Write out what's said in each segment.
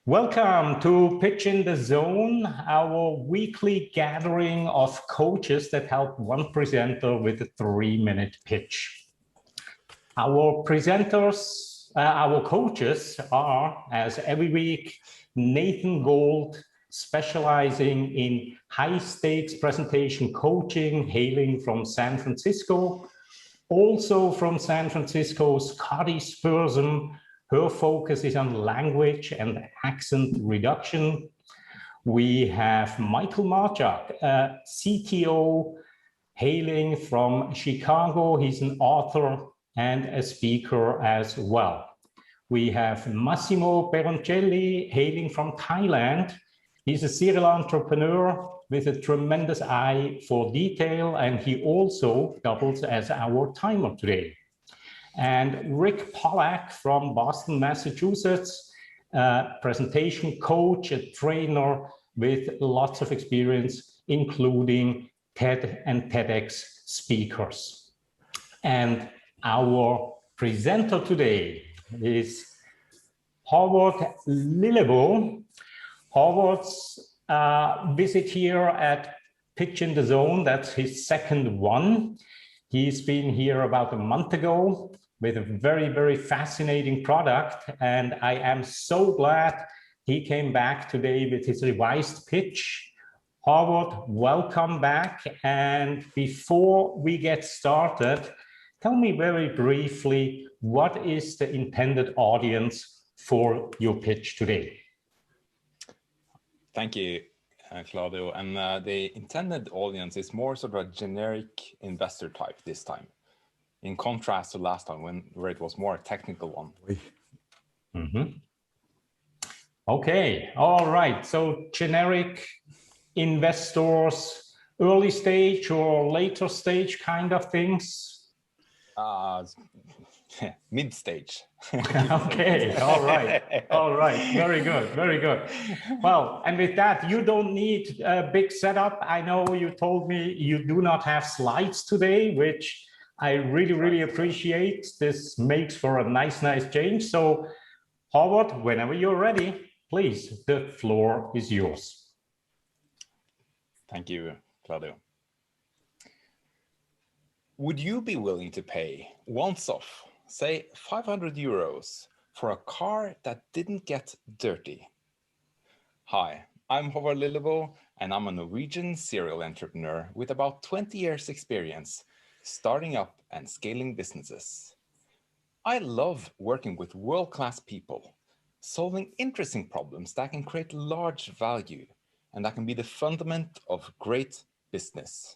Welcome to Pitch in the Zone, our weekly gathering of coaches that help one presenter with a 3-minute pitch. Our presenters, our coaches are, as every week, Nathan Gold, specializing in high-stakes presentation coaching, hailing from San Francisco. Also from San Francisco, Scotty Spursum. Her focus is on language and accent reduction. We have Michael Marchak, CTO, hailing from Chicago. He's an author and a speaker as well. We have Massimo Peroncelli, hailing from Thailand. He's a serial entrepreneur with a tremendous eye for detail, and he also doubles as our timer today. And Rick Pollack from Boston, Massachusetts, presentation coach, a trainer with lots of experience, including TED and TEDx speakers. And our presenter today is Howard Lillebo. Howard's visit here at Pitch in the Zone, that's his second one. He's been here about a month ago with a very, very fascinating product. And I am so glad he came back today with his revised pitch. Howard, welcome back. And before we get started, tell me very briefly, what is the intended audience for your pitch today? Thank you, Claudio. And the intended audience is more sort of a generic investor type this time, in contrast to last time where it was more a technical one. Mm-hmm. Okay, all right. So generic investors, early stage or later stage kind of things? Mid-stage. Okay, all right, very good, very good. Well, and with that, you don't need a big setup. I know you told me you do not have slides today, which I really, really appreciate. This makes for a nice change. So Howard, whenever you're ready, please, the floor is yours. Thank you, Claudio. Would you be willing to pay once off, say 500 euros, for a car that didn't get dirty? Hi, I'm Howard Lillebo, and I'm a Norwegian serial entrepreneur with about 20 years experience starting up and scaling businesses. I love working with world-class people, solving interesting problems that can create large value and that can be the fundament of great business.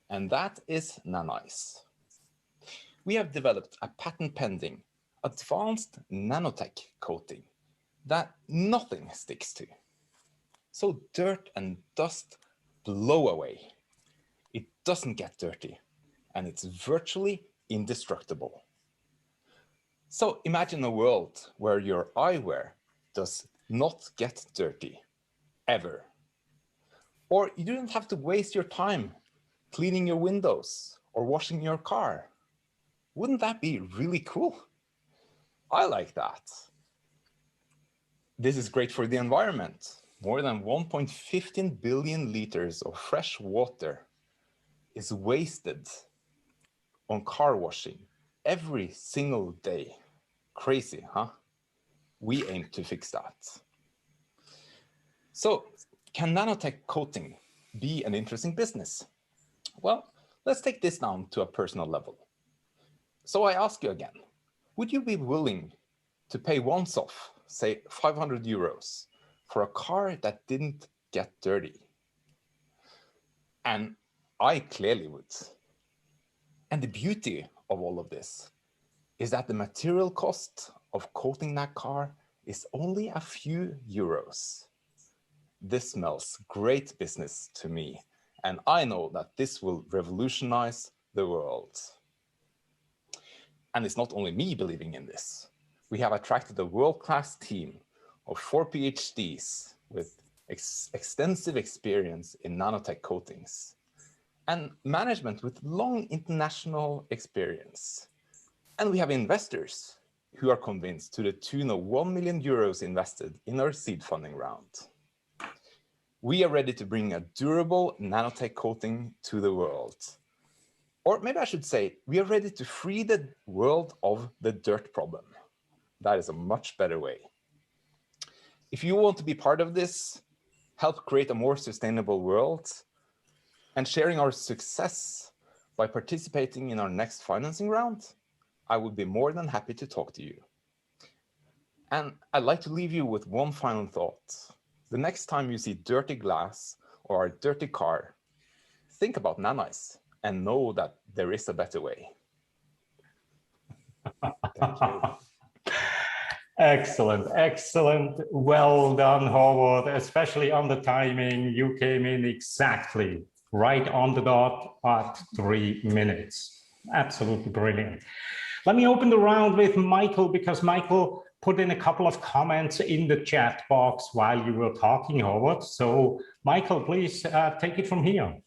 And that is nanize. We have developed a patent-pending, advanced nanotech coating that nothing sticks to. So dirt and dust blow away. It doesn't get dirty, and it's virtually indestructible. So imagine a world where your eyewear does not get dirty, ever. Or you don't have to waste your time cleaning your windows or washing your car. Wouldn't that be really cool? I like that. This is great for the environment. More than 1.15 billion liters of fresh water is wasted on car washing every single day. Crazy, huh? We aim to fix that. So, can nanotech coating be an interesting business? Well, let's take this down to a personal level. So I ask you again, would you be willing to pay once off, say 500 euros, for a car that didn't get dirty? And I clearly would. And the beauty of all of this is that the material cost of coating that car is only a few euros. This smells great business to me, and I know that this will revolutionize the world. And it's not only me believing in this. We have attracted a world-class team of 4 PhDs with extensive experience in nanotech coatings and management with long international experience. And we have investors who are convinced to the tune of 1 million euros invested in our seed funding round. We are ready to bring a durable nanotech coating to the world. Or maybe I should say, we are ready to free the world of the dirt problem. That is a much better way. If you want to be part of this, help create a more sustainable world, and sharing our success by participating in our next financing round, I would be more than happy to talk to you. And I'd like to leave you with one final thought. The next time you see dirty glass or a dirty car, think about nanize and know that there is a better way. Thank you. Excellent, excellent. Well done, Howard, especially on the timing. You came in exactly right on the dot at 3 minutes. Absolutely brilliant. Let me open the round with Michael, because Michael put in a couple of comments in the chat box while you were talking, Howard. So Michael, please take it from here.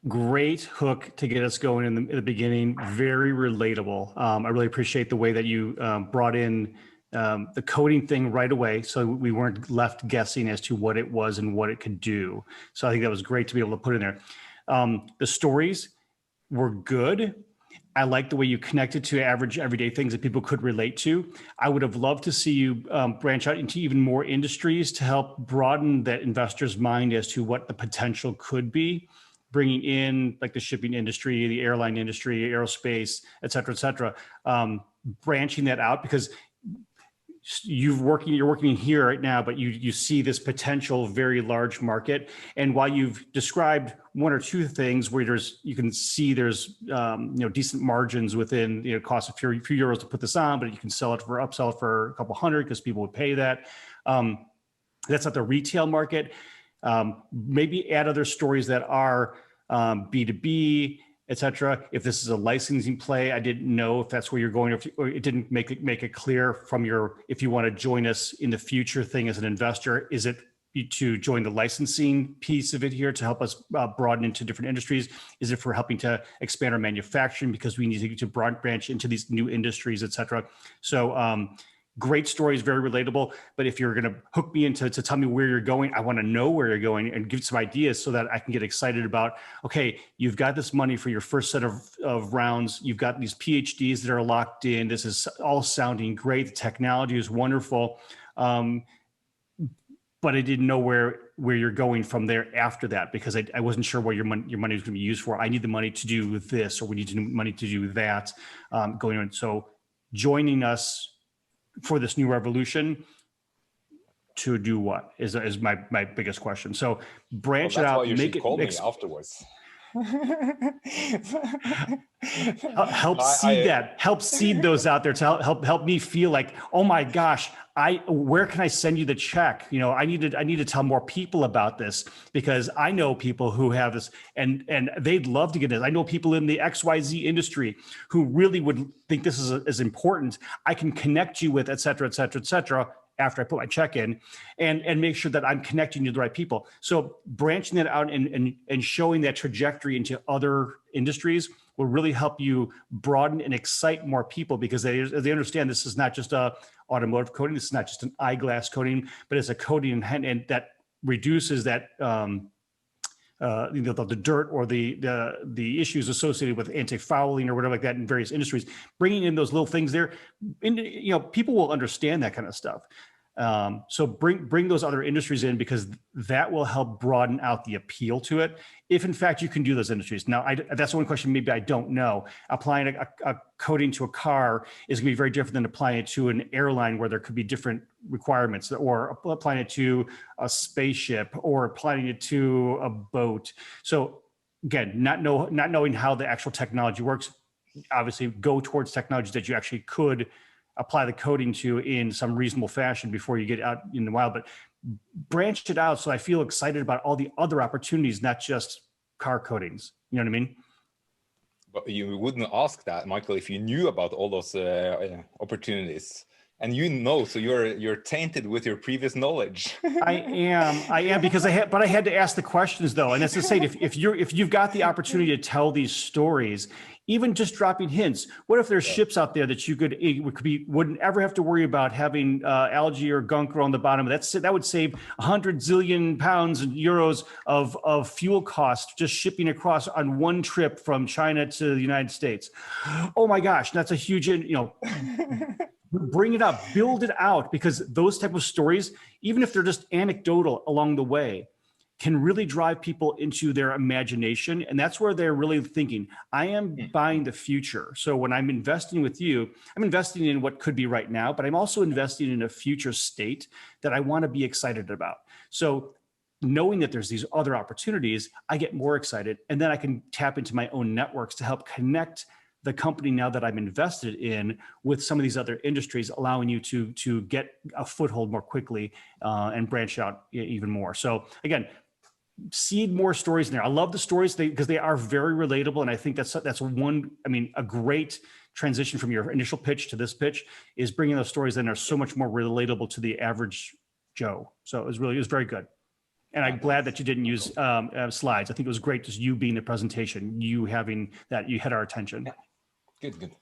Great hook to get us going in the beginning. Very relatable. I really appreciate the way that you brought in the coding thing right away, so we weren't left guessing as to what it was and what it could do. So I think that was great to be able to put in there. The stories were good. I like the way you connected to average everyday things that people could relate to. I would have loved to see you branch out into even more industries to help broaden that investor's mind as to what the potential could be, bringing in like the shipping industry, the airline industry, aerospace, et cetera, branching that out, because you're working here right now, but you see this potential very large market. And while you've described one or two things where you can see there's decent margins within, cost a few euros to put this on, but you can upsell it for a couple hundred because people would pay that. That's not the retail market. Maybe add other stories that are B2B, et cetera. If this is a licensing play, I didn't know if that's where you're going, or it didn't make it clear from if you want to join us in the future thing as an investor. Is it to join the licensing piece of it here to help us broaden into different industries? Is it for helping to expand our manufacturing because we need to branch into these new industries, et cetera? So great stories, very relatable. But if you're going to hook me into to tell me where you're going, I want to know where you're going and give some ideas so that I can get excited about, okay, you've got this money for your first set of rounds. You've got these PhDs that are locked in. This is all sounding great. The technology is wonderful. But I didn't know where you're going from there after that, because I wasn't sure what your money was going to be used for. I need the money to do this, or we need money to do that going on. So joining us for this new revolution to do what is my biggest question. So branch it out. Why you should call me afterwards. Help seed those out there to help me feel like, oh my gosh, where can I send you the check? I need to tell more people about this, because I know people who have this and they'd love to get this. I know people in the XYZ industry who really would think this is important. I can connect you with, et cetera, et cetera, et cetera, after I put my check in, and make sure that I'm connecting you to the right people. So branching that out and showing that trajectory into other industries will really help you broaden and excite more people, because they understand this is not just a automotive coating. This is not just an eyeglass coating, but it's a coating and that reduces that the dirt or the issues associated with anti-fouling or whatever like that in various industries. Bringing in those little things there, people will understand that kind of stuff. So bring those other industries in, because that will help broaden out the appeal to it, if in fact you can do those industries. Now, that's the one question maybe I don't know. Applying a coating to a car is going to be very different than applying it to an airline, where there could be different requirements, or applying it to a spaceship, or applying it to a boat. So again, not knowing how the actual technology works, obviously go towards technologies that you actually could apply the coating to in some reasonable fashion before you get out in the wild, but branch it out. So I feel excited about all the other opportunities, not just car coatings. You know what I mean? But you wouldn't ask that, Michael, if you knew about all those opportunities. And you know, so you're tainted with your previous knowledge. I am because I had to ask the questions though. And that's to say, if you've got the opportunity to tell these stories, even just dropping hints, what if there's ships out there that wouldn't ever have to worry about having algae or gunk on the bottom? That would save 100 zillion pounds and euros of fuel cost just shipping across on one trip from China to the United States. Oh my gosh, that's a huge, bring it up, build it out, because those type of stories, even if they're just anecdotal along the way, can really drive people into their imagination. And that's where they're really thinking, I am buying the future. So when I'm investing with you, I'm investing in what could be right now, but I'm also investing in a future state that I want to be excited about. So knowing that there's these other opportunities, I get more excited. And then I can tap into my own networks to help connect the company now that I'm invested in with some of these other industries, allowing you to get a foothold more quickly and branch out even more. So again, seed more stories in there. I love the stories because they are very relatable. And I think that's a great transition from your initial pitch to this pitch is bringing those stories in are so much more relatable to the average Joe. So it was very good. And I'm glad that you didn't use slides. I think it was great just you being the presentation, you having that, you had our attention. Good.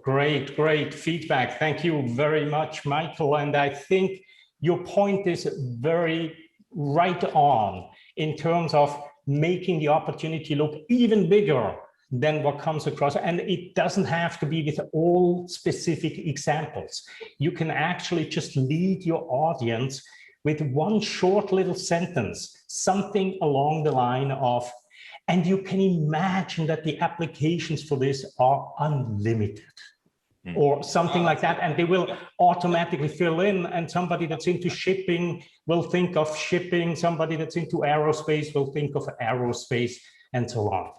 Great feedback. Thank you very much, Michael. And I think your point is very right on in terms of making the opportunity look even bigger than what comes across. And it doesn't have to be with all specific examples. You can actually just lead your audience with one short little sentence, something along the line of, and you can imagine that the applications for this are unlimited. Or something like that, and they will automatically fill in, and somebody that's into shipping will think of shipping, somebody that's into aerospace will think of aerospace, and so on.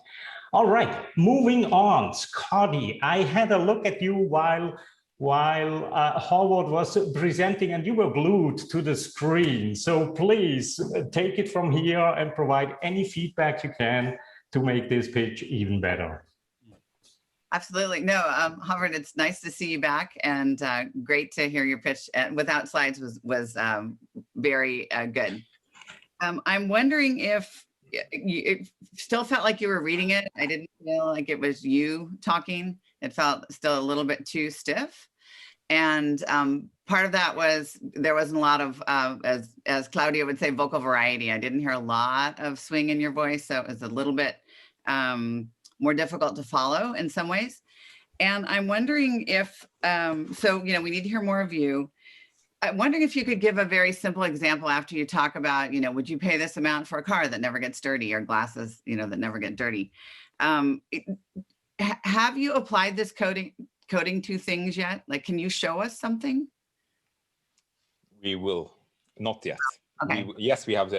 All right, moving on. Scotty, I had a look at you while Howard was presenting, and you were glued to the screen. So please take it from here and provide any feedback you can to make this pitch even better. Absolutely. No, Howard, it's nice to see you back, and great to hear your pitch. Without slides was very good. I'm wondering if it still felt like you were reading it. I didn't feel like it was you talking. It felt still a little bit too stiff. And part of that was there wasn't a lot of, as Claudia would say, vocal variety. I didn't hear a lot of swing in your voice, so it was a little bit more difficult to follow in some ways. And I'm wondering if, we need to hear more of you. I'm wondering if you could give a very simple example after you talk about, would you pay this amount for a car that never gets dirty, or glasses, that never get dirty? Have you applied this coding to things yet? Like, can you show us something? We will, not yet. Okay. Yes, we have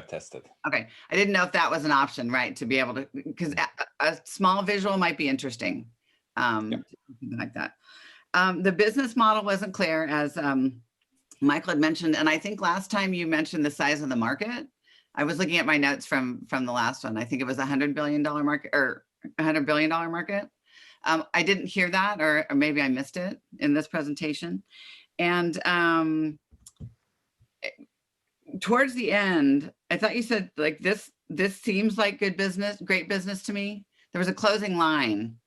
tested. Okay. I didn't know if that was an option, right? To be able to, because a small visual might be interesting, something like that. The business model wasn't clear, as Michael had mentioned, and I think last time you mentioned the size of the market. I was looking at my notes from the last one. I think it was $100 billion market, or $100 billion market. I didn't hear that, or maybe I missed it in this presentation. And towards the end, I thought you said, like, this seems like great business to me. There was a closing line.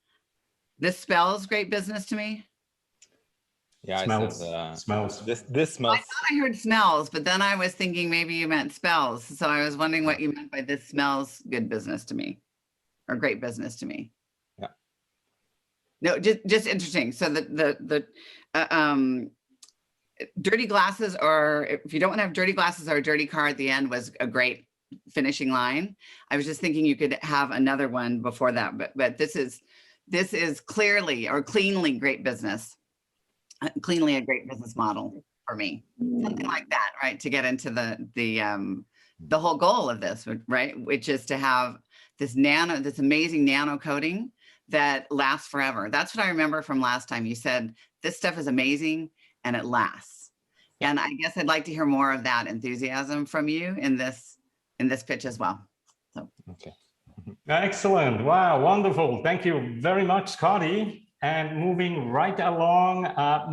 This spells great business to me. Yeah, smells. This smells. I thought I heard smells, but then I was thinking maybe you meant spells. So I was wondering what you meant by this smells good business to me, or great business to me. Yeah. No, just interesting. So the dirty glasses, or if you don't want to have dirty glasses or a dirty car at the end, was a great finishing line. I was just thinking you could have another one before that, but this is clearly or cleanly great business, cleanly a great business model for me. Something like that, right? To get into the whole goal of this, right? Which is to have this amazing nano coating that lasts forever. That's what I remember from last time. You said this stuff is amazing and it lasts. And I guess I'd like to hear more of that enthusiasm from you in this pitch as well. So. Okay. Excellent. Wow, wonderful. Thank you very much, Scotty. And moving right along,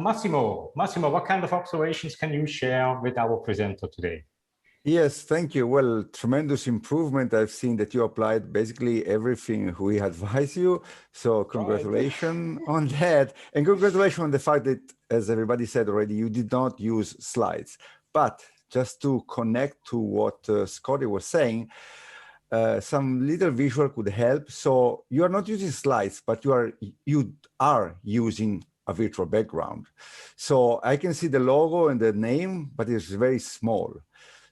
Massimo. Massimo, what kind of observations can you share with our presenter today? Yes, thank you. Well, tremendous improvement. I've seen that you applied basically everything we advise you. So congratulations on that. And congratulations on the fact that, as everybody said already, you did not use slides. But just to connect to what Scotty was saying, some little visual could help. So you are not using slides, but you are using a virtual background. So I can see the logo and the name, but it's very small.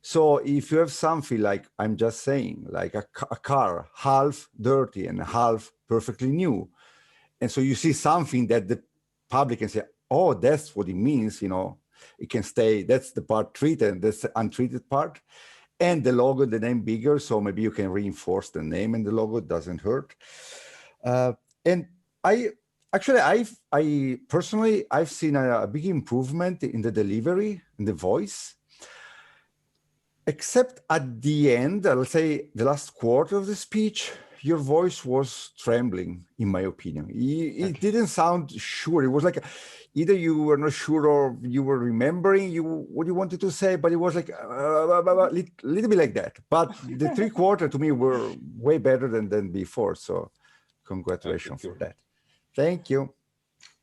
So if you have something like I'm just saying, like a car, half dirty and half perfectly new, and so you see something that the public can say, oh, that's what it means, it can stay, that's the part treated, that's the untreated part, and the logo, the name bigger, so maybe you can reinforce the name and the logo, doesn't hurt. And I personally, I've seen a big improvement in the delivery, in the voice, except at the end, let's say the last quarter of the speech, your voice was trembling, in my opinion. It didn't sound sure. It was like either you were not sure or you were remembering what you wanted to say, but it was like a little bit like that. But the three quarter to me were way better than before. So congratulations for that. Thank you.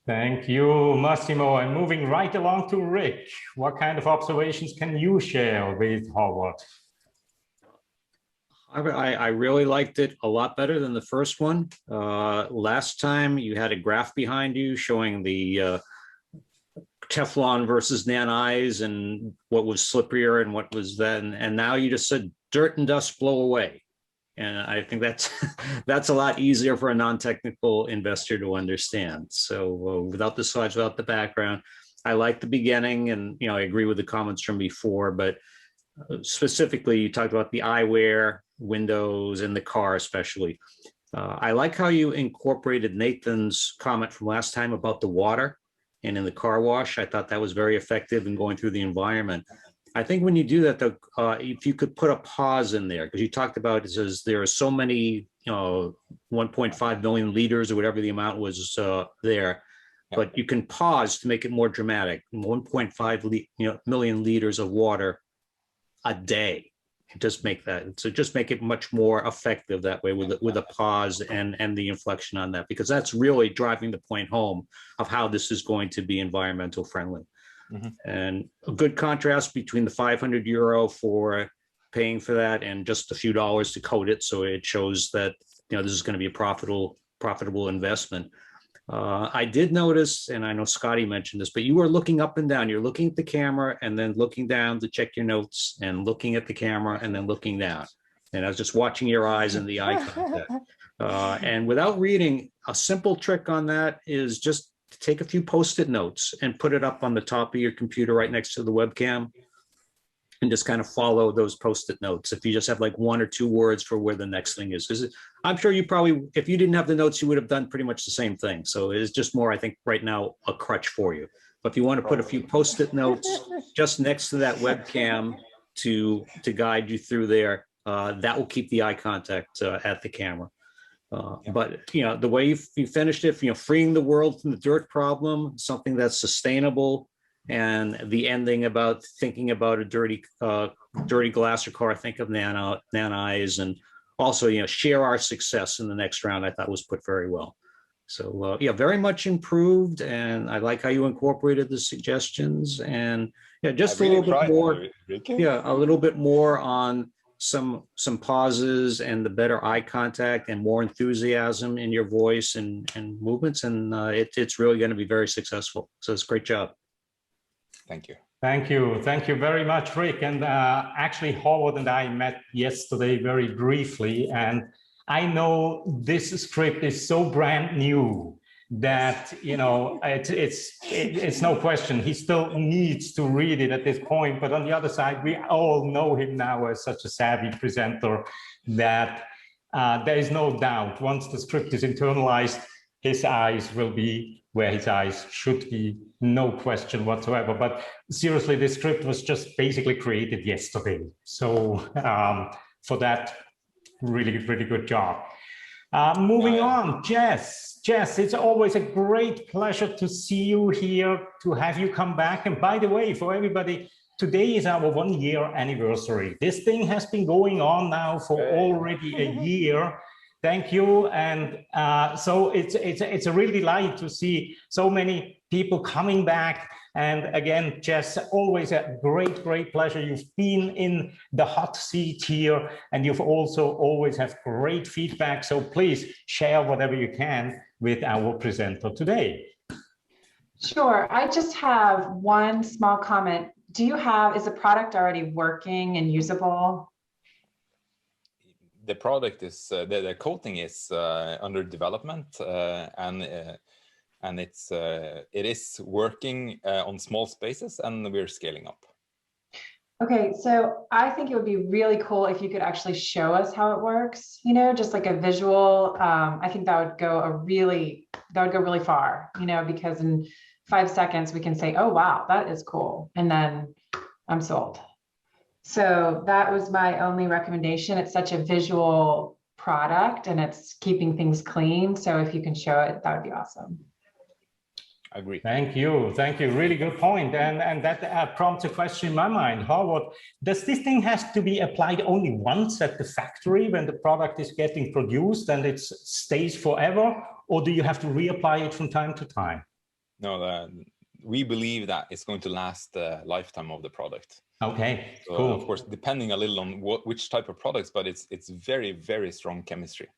Thank you, Massimo. And moving right along to Rick, what kind of observations can you share with Howard? I really liked it a lot better than the first one. Last time you had a graph behind you showing the Teflon versus nanize and what was slipperier and what was then. And now you just said dirt and dust blow away. And I think that's a lot easier for a non-technical investor to understand. So without the slides, without the background, I like the beginning, and I agree with the comments from before, but specifically you talked about the eyewear, windows, and the car especially. I like how you incorporated Nathan's comment from last time about the water and in the car wash. I thought that was very effective in going through the environment. I think when you do that, though, if you could put a pause in there, because you talked about, it says there are so many, 1.5 million liters or whatever the amount was there, but you can pause to make it more dramatic. 1.5 million liters of water a day. Just make that, so just make it much more effective that way with a pause and the inflection on that, because that's really driving the point home of how this is going to be environmental friendly. Mm-hmm. And a good contrast between the 500 euro for paying for that and just a few dollars to code it. So it shows that, this is going to be a profitable investment. I did notice, and I know Scotty mentioned this, but you were looking up and down. You're looking at the camera and then looking down to check your notes and looking at the camera and then looking down. And I was just watching your eyes and the eye contact. And without reading, a simple trick on that is just to take a few Post-it notes and put it up on the top of your computer right next to the webcam and just kind of follow those Post-it notes. If you just have like one or two words for where the next thing is, because I'm sure you probably, if you didn't have the notes, you would have done pretty much the same thing. So it is just more, I think right now, a crutch for you. But if you want to put a few Post-it notes just next to that webcam to guide you through there, that will keep the eye contact at the camera. But the way you finished it, freeing the world from the dirt problem, something that's sustainable, and the ending about thinking about a dirty glass or car, think of nanize, and also share our success in the next round, I thought was put very well. So very much improved, and I like how you incorporated the suggestions, and just a little bit more, a little bit more on some pauses and the better eye contact and more enthusiasm in your voice and movements, and it's really going to be very successful. So it's a great job. Thank you. Thank you. Thank you very much, Rick. And actually, Howard and I met yesterday very briefly, and I know this script is so brand new that it's no question he still needs to read it at this point. But on the other side, we all know him now as such a savvy presenter that there is no doubt once the script is internalized, his eyes will be where his eyes should be, no question whatsoever. But seriously, this script was just basically created yesterday. So for that, really, really good job. Moving on, Jess. Jess, it's always a great pleasure to see you here, to have you come back. And by the way, for everybody, today is our 1 year anniversary. This thing has been going on now for already a year. Thank you. And so it's a real delight to see so many people coming back. And again, Jess, always a great, great pleasure. You've been in the hot seat here, and you've also always have great feedback. So please share whatever you can with our presenter today. Sure. I just have one small comment. Is the product already working and usable? The product is, the coating is under development, and it is working on small spaces, and we're scaling up. Okay, so I think it would be really cool if you could actually show us how it works, you know, just like a visual. I think that would go really far, you know, because in 5 seconds we can say, oh, wow, that is cool. And then I'm sold. So that was my only recommendation. It's such a visual product and it's keeping things clean. So if you can show it, that would be awesome. I agree. Thank you. Thank you. Really good point. And that prompts a question in my mind. Howard, does this thing have to be applied only once at the factory when the product is getting produced and it stays forever? Or do you have to reapply it from time to time? No, we believe that it's going to last the lifetime of the product. Okay, so, cool. Of course, depending a little on which type of products, but it's very, very strong chemistry.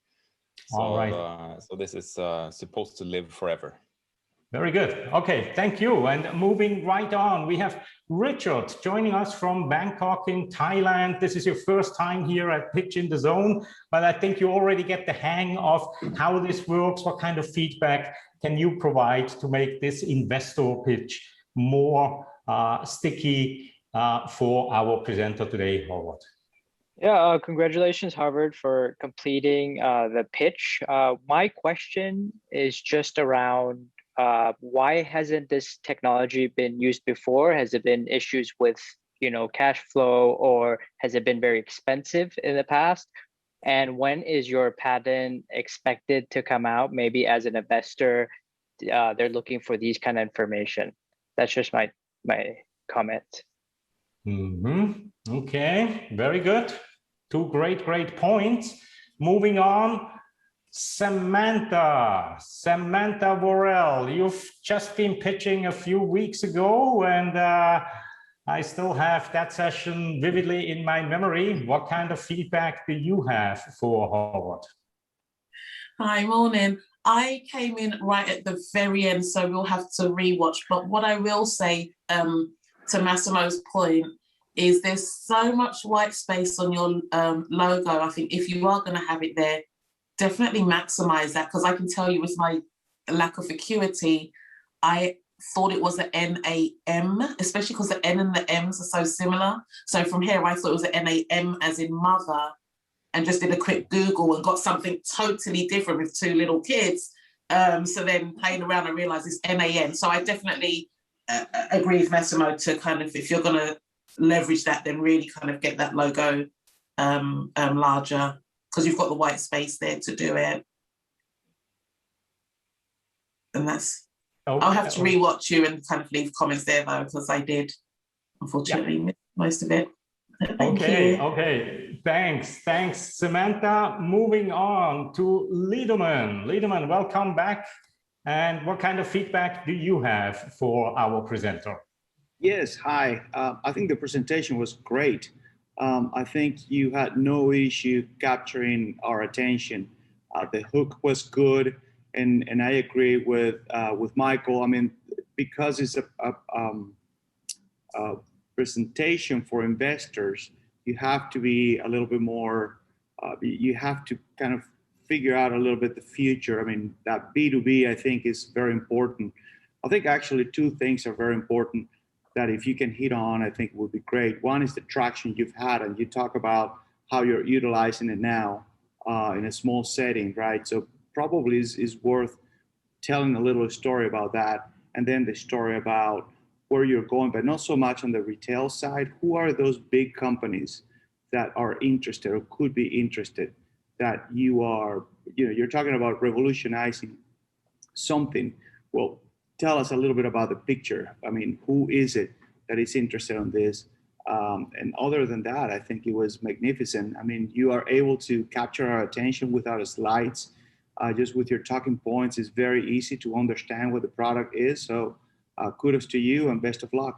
So, all right. So this is supposed to live forever. Very good. Okay, thank you. And moving right on, we have Richard joining us from Bangkok in Thailand. This is your first time here at Pitch in the Zone, but I think you already get the hang of how this works. What kind of feedback can you provide to make this investor pitch more sticky for our presenter today, Howard? Yeah, congratulations, Harvard, for completing the pitch. My question is just around why hasn't this technology been used before? Has it been issues with, you know, cash flow, or has it been very expensive in the past? And when is your patent expected to come out? Maybe as an investor, they're looking for these kind of information. That's just my comment. Okay, very good. Two great points. Moving on. Samantha Worrell, you've just been pitching a few weeks ago, and I still have that session vividly in my memory. What kind of feedback do you have for Howard? Hi, morning. I came in right at the very end, so we'll have to rewatch. But what I will say to Massimo's point is there's so much white space on your logo. I think if you are going to have it there, definitely maximize that, because I can tell you with my lack of acuity, I thought it was an NAM, especially because the N and the M's are so similar. So from here, I thought it was an NAM as in mother, and just did a quick Google and got something totally different with 2 little kids. So then playing around, I realized it's NAN. So I definitely agree with Massimo to kind of, if you're going to leverage that, then really kind of get that logo larger, because you've got the white space there to do it. And that's, I'll have to rewatch you and kind of leave comments there though, because I did unfortunately miss most of it. Okay, thanks Samantha. Moving on to Liederman. Liederman, welcome back. And what kind of feedback do you have for our presenter? Yes, hi. I think the presentation was great. I think you had no issue capturing our attention. The hook was good, and I agree with Michael. I mean, because it's a presentation for investors, you have to be a little bit more. You have to kind of figure out a little bit the future. I mean, that B2B I think is very important. I think actually 2 things are very important that if you can hit on, I think would be great. One is the traction you've had, and you talk about how you're utilizing it now in a small setting, right? So probably is worth telling a little story about that, and then the story about where you're going, but not so much on the retail side. Who are those big companies that are interested or could be interested that you are you're talking about revolutionizing something. Well, tell us a little bit about the picture. I mean, who is it that is interested in this? And other than that, I think it was magnificent. I mean, you are able to capture our attention without slides, just with your talking points. It's very easy to understand what the product is. So kudos to you and best of luck.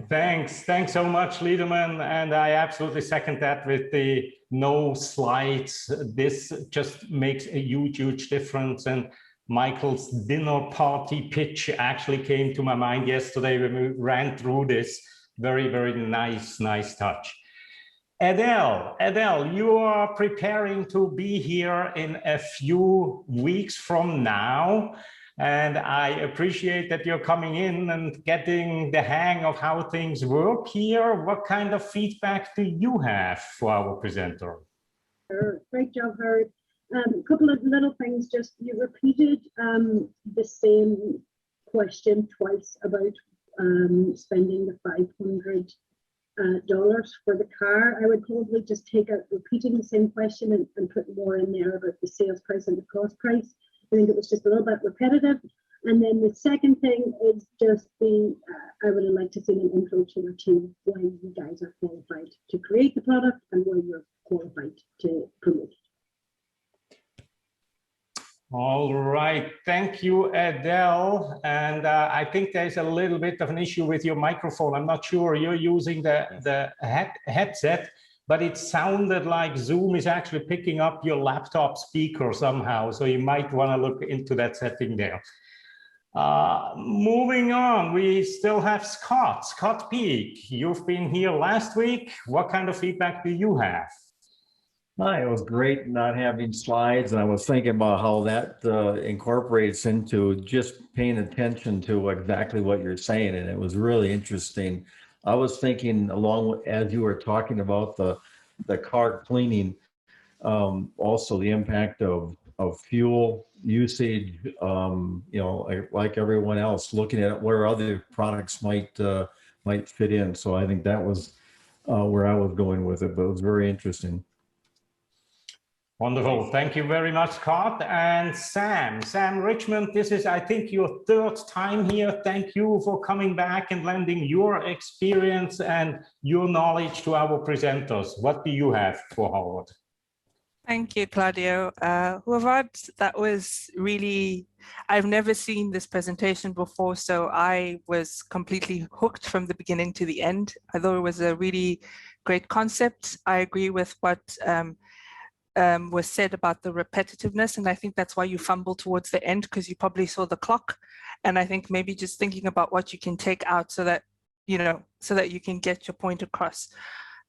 Thanks so much, Liederman. And I absolutely second that with the no slides. This just makes a huge difference. And Michael's dinner party pitch actually came to my mind yesterday when we ran through this. Very nice touch. Adele, you are preparing to be here in a few weeks from now. And I appreciate that you're coming in and getting the hang of how things work here. What kind of feedback do you have for our presenter? Sure. Great job, Howard. A couple of little things, just you repeated the same question twice about spending the $500 for the car. I would probably just take out repeating the same question and put more in there about the sales price and the cost price. I think it was just a little bit repetitive. And then the second thing is just I would have liked to see an intro to your team, why you guys are qualified to create the product and why you're qualified to promote it. All right, thank you, Adele. And I think there's a little bit of an issue with your microphone. I'm not sure you're using the headset, but it sounded like Zoom is actually picking up your laptop speaker somehow. So you might want to look into that setting there. Moving on, we still have Scott Peak. You've been here last week. What kind of feedback do you have? Hi, it was great not having slides, and I was thinking about how that incorporates into just paying attention to exactly what you're saying, and it was really interesting. I was thinking as you were talking about the car cleaning, also the impact of fuel usage, like everyone else, looking at where other products might fit in. So I think that was where I was going with it, but it was very interesting. Wonderful. Thank you very much, Scott. And Sam Richmond, this is, I think, your third time here. Thank you for coming back and lending your experience and your knowledge to our presenters. What do you have for Howard? Thank you, Claudio. Howard, that was really, I've never seen this presentation before, so I was completely hooked from the beginning to the end. I thought it was a really great concept. I agree with what was said about the repetitiveness, and I think that's why you fumbled towards the end, because you probably saw the clock. And I think maybe just thinking about what you can take out so that you can get your point across.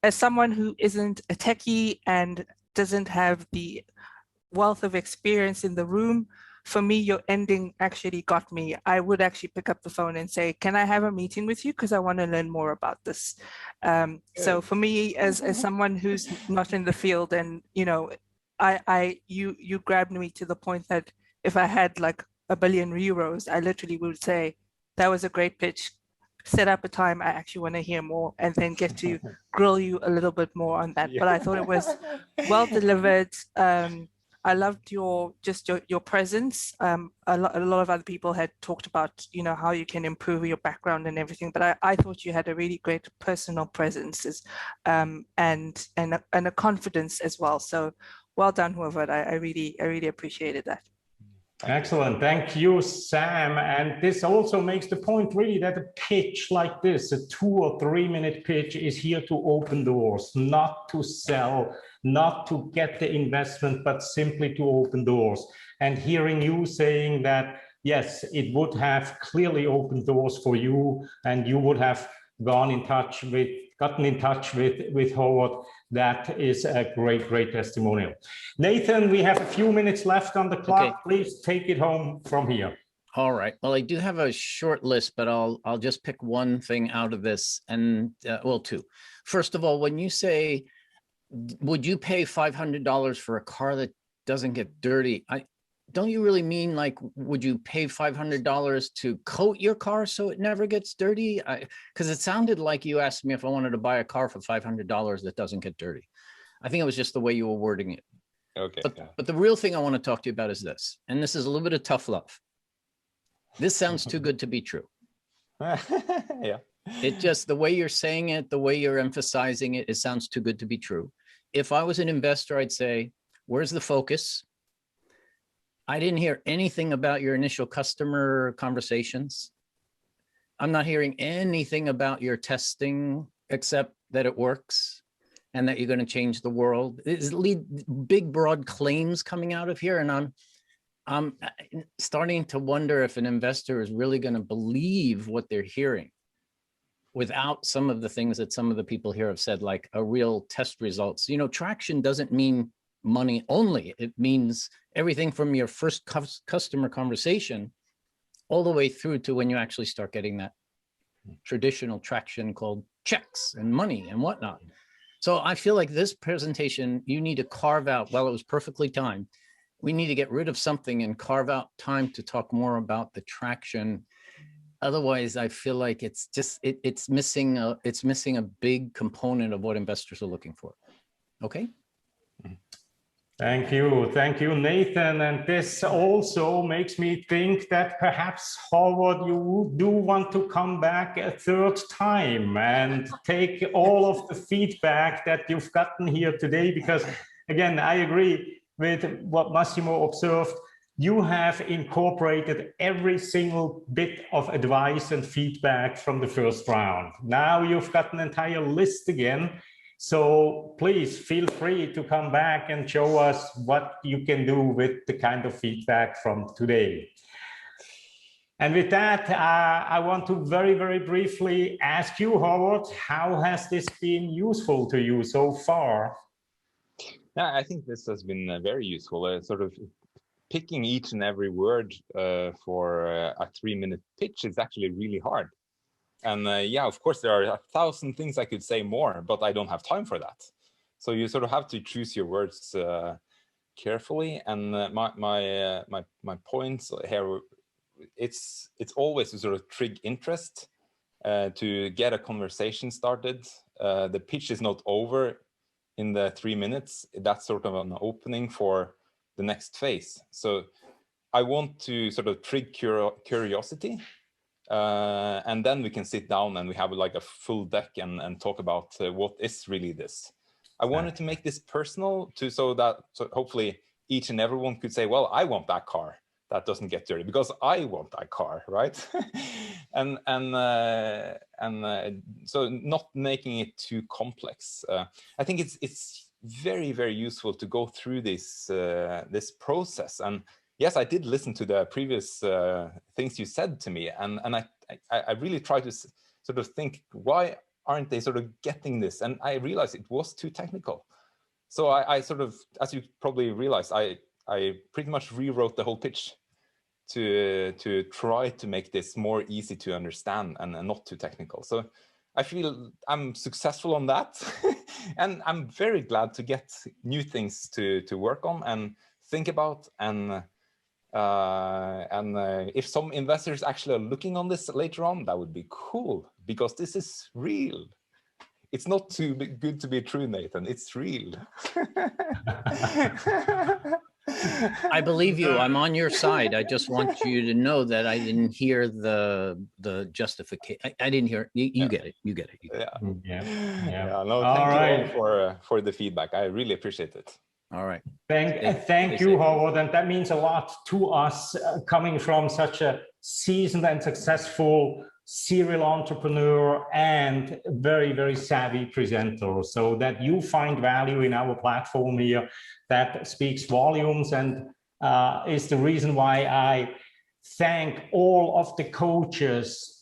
As someone who isn't a techie and doesn't have the wealth of experience in the room, for me, your ending actually got me. I would actually pick up the phone and say, can I have a meeting with you? Because I want to learn more about this. So for me, as someone who's not in the field, and you grabbed me to the point that if I had like €1 billion, I literally would say, that was a great pitch. Set up a time I actually want to hear more, and then get to grill you a little bit more on that. But I thought it was well delivered. I loved your presence. A lot of other people had talked about, how you can improve your background and everything, but I thought you had a really great personal presence, and a confidence as well. So well done, whoever. I really appreciated that. Excellent. Thank you, Sam. And this also makes the point really that a pitch like this, a 2 or 3 minute pitch, is here to open doors, not to sell, not to get the investment, but simply to open doors. And hearing you saying that, yes, it would have clearly opened doors for you, and you would have gotten in touch with Howard, that is a great testimonial. Nathan, we have a few minutes left on the clock. Okay. Please take it home from here. All right. Well, I do have a short list, but I'll just pick one thing out of this, and well, two. First of all, when you say, would you pay $500 for a car that doesn't get dirty? Don't you really mean like, would you pay $500 to coat your car so it never gets dirty? Because it sounded like you asked me if I wanted to buy a car for $500 that doesn't get dirty. I think it was just the way you were wording it. Okay. But the real thing I want to talk to you about is this, and this is a little bit of tough love. This sounds too good to be true. Yeah. It just, the way you're saying it, the way you're emphasizing it, it sounds too good to be true. If I was an investor, I'd say, where's the focus? I didn't hear anything about your initial customer conversations. I'm not hearing anything about your testing, except that it works and that you're going to change the world. It's big, broad claims coming out of here. And I'm starting to wonder if an investor is really going to believe what they're hearing without some of the things that some of the people here have said, like a real test results. You know, traction doesn't mean money only. It means everything from your first customer conversation all the way through to when you actually start getting that traditional traction called checks and money and whatnot. So I feel like this presentation, you need to carve out, while it was perfectly timed, we need to get rid of something and carve out time to talk more about the traction. Otherwise, I feel like it's just, it's missing a big component of what investors are looking for. Okay. Thank you, Nathan. And this also makes me think that perhaps, Howard, you do want to come back a third time and take all of the feedback that you've gotten here today, because again, I agree with what Massimo observed. You have incorporated every single bit of advice and feedback from the first round. Now you've got an entire list again. So please feel free to come back and show us what you can do with the kind of feedback from today. And with that, I want to very, very briefly ask you, Howard, how has this been useful to you so far? Yeah, I think this has been very useful, sort of picking each and every word for a 3-minute pitch is actually really hard. And yeah, of course, there are 1,000 things I could say more, but I don't have time for that. So you sort of have to choose your words carefully. And my points here, it's always to sort of trigger interest, to get a conversation started. The pitch is not over in the 3 minutes. That's sort of an opening for the next phase. So I want to sort of trigger curiosity. And then we can sit down and we have like a full deck and talk about what is really this. I wanted to make this personal so hopefully each and everyone could say, well, I want that car that doesn't get dirty because I want that car, right? and so not making it too complex. I think it's very, very useful to go through this process. And yes, I did listen to the previous things you said to me, and I really tried to sort of think, why aren't they sort of getting this? And I realized it was too technical. So I sort of, as you probably realized, I pretty much rewrote the whole pitch to try to make this more easy to understand and not too technical. So I feel I'm successful on that. And I'm very glad to get new things to work on and think about. And if some investors actually are looking on this later on, that would be cool, because this is real. It's not too good to be true, Nathan. It's real. I believe you. I'm on your side. I just want you to know that I didn't hear the justification. I didn't hear. You get it. You get it. Yeah. No, thank you all for the feedback. I really appreciate it. All right. Thank you, Howard. And that means a lot to us, coming from such a seasoned and successful serial entrepreneur and very, very savvy presenter. So that you find value in our platform here, that speaks volumes, and is the reason why I thank all of the coaches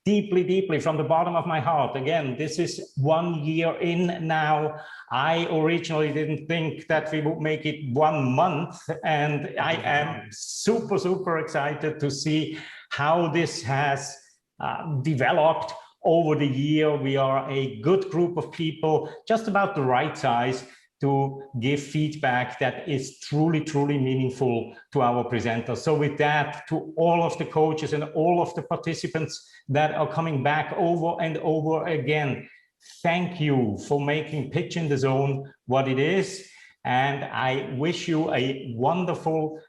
deeply, deeply from the bottom of my heart. Again, this is 1 year in now. I originally didn't think that we would make it 1 month, and I am super, super excited to see how this has developed over the year. We are a good group of people, just about the right size to give feedback that is truly, truly meaningful to our presenters. So with that, to all of the coaches and all of the participants that are coming back over and over again, thank you for making Pitch in the Zone what it is. And I wish you a wonderful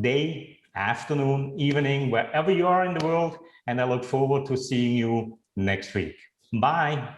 day, afternoon, evening, wherever you are in the world. And I look forward to seeing you next week. Bye.